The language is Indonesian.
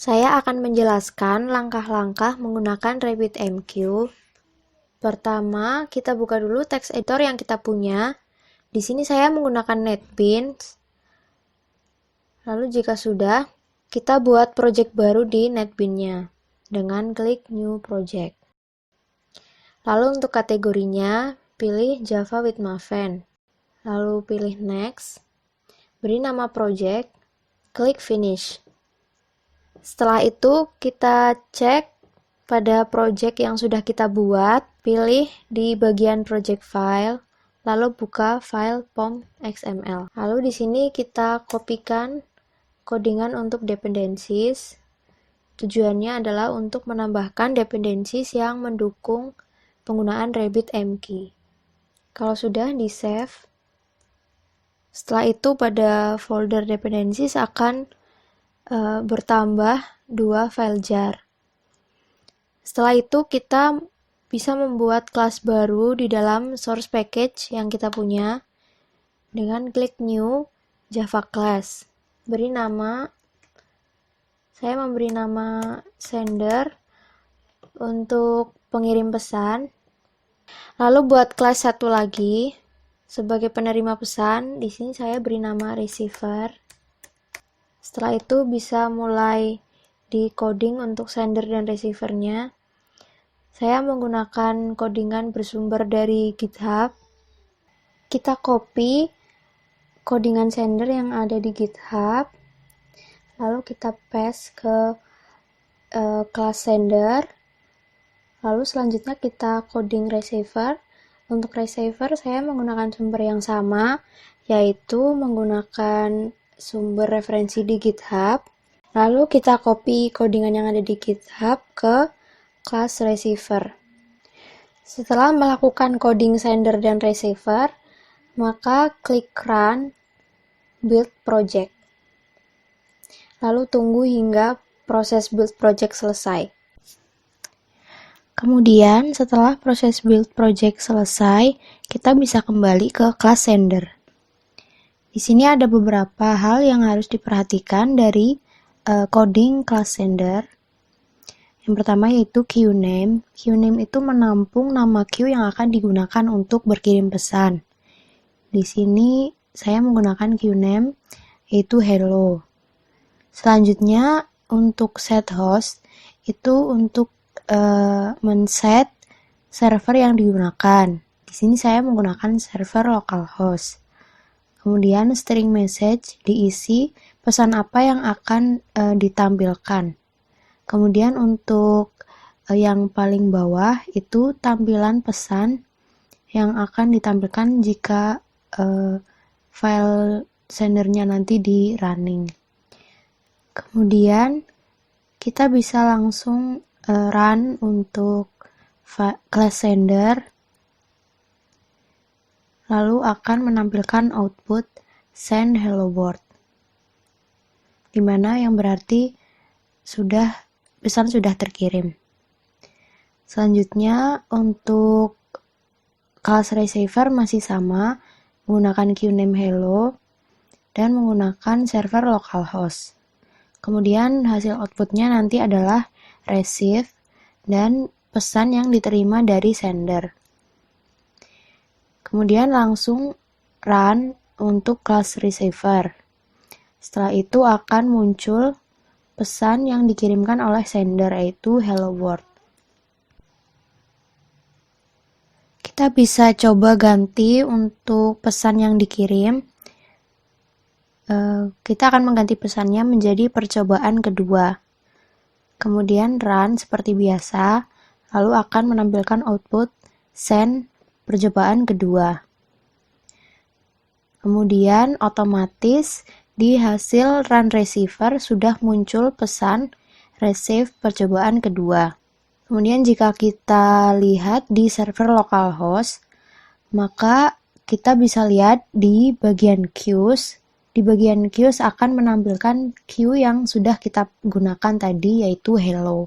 Saya akan menjelaskan langkah-langkah menggunakan RabbitMQ. Pertama, kita buka dulu text editor yang kita punya. Di sini saya menggunakan NetBeans. Lalu jika sudah, kita buat project baru di NetBeans-nya dengan klik New Project. Lalu untuk kategorinya, pilih Java with Maven. Lalu pilih Next, beri nama project, klik Finish. Setelah itu, kita cek pada project yang sudah kita buat, pilih di bagian project file, lalu buka file pom.xml. Lalu di sini kita kopikan codingan untuk dependencies. Tujuannya adalah untuk menambahkan dependencies yang mendukung penggunaan RabbitMQ. Kalau sudah di save, setelah itu pada folder dependencies akan bertambah 2 file jar. Setelah itu kita bisa membuat kelas baru di dalam source package yang kita punya dengan klik new Java class. Saya memberi nama sender untuk pengirim pesan. Lalu buat kelas satu lagi sebagai penerima pesan. Di sini saya beri nama receiver. Setelah itu bisa mulai di coding untuk sender dan receivernya. Saya menggunakan codingan bersumber dari GitHub. Kita copy codingan sender yang ada di GitHub, lalu kita paste ke kelas sender. Lalu selanjutnya kita coding receiver. Untuk receiver saya menggunakan sumber yang sama, yaitu menggunakan sumber referensi di GitHub. Lalu kita copy codingan yang ada di GitHub ke kelas receiver. Setelah melakukan coding sender dan receiver, maka klik Run Build Project. Lalu tunggu hingga proses build project selesai. Kemudian setelah proses build project selesai, kita bisa kembali ke kelas sender. Di sini ada beberapa hal yang harus diperhatikan dari coding kelas sender. Yang pertama yaitu queuename. Queuename itu menampung nama queue yang akan digunakan untuk berkirim pesan. Di sini saya menggunakan queuename yaitu hello. Selanjutnya untuk set host itu untuk men-set server yang digunakan. Di sini saya menggunakan server localhost. Kemudian string message diisi pesan apa yang akan ditampilkan. Kemudian untuk yang paling bawah itu tampilan pesan yang akan ditampilkan jika file sendernya nanti di running. Kemudian kita bisa langsung run untuk class sender, lalu akan menampilkan output send hello world, dimana yang berarti pesan sudah terkirim. Selanjutnya untuk kelas receiver masih sama, menggunakan queuename hello dan menggunakan server localhost. Kemudian hasil outputnya nanti adalah receive dan pesan yang diterima dari sender. Kemudian langsung run untuk kelas receiver. Setelah itu akan muncul pesan yang dikirimkan oleh sender, yaitu hello world. Kita bisa coba ganti untuk pesan yang dikirim. Kita akan mengganti pesannya menjadi percobaan kedua. Kemudian run seperti biasa, lalu akan menampilkan output send percobaan kedua. Kemudian otomatis di hasil run receiver sudah muncul pesan receive percobaan kedua. Kemudian jika kita lihat di server localhost, maka kita bisa lihat di bagian queues. Di bagian queues akan menampilkan queue yang sudah kita gunakan tadi, yaitu hello.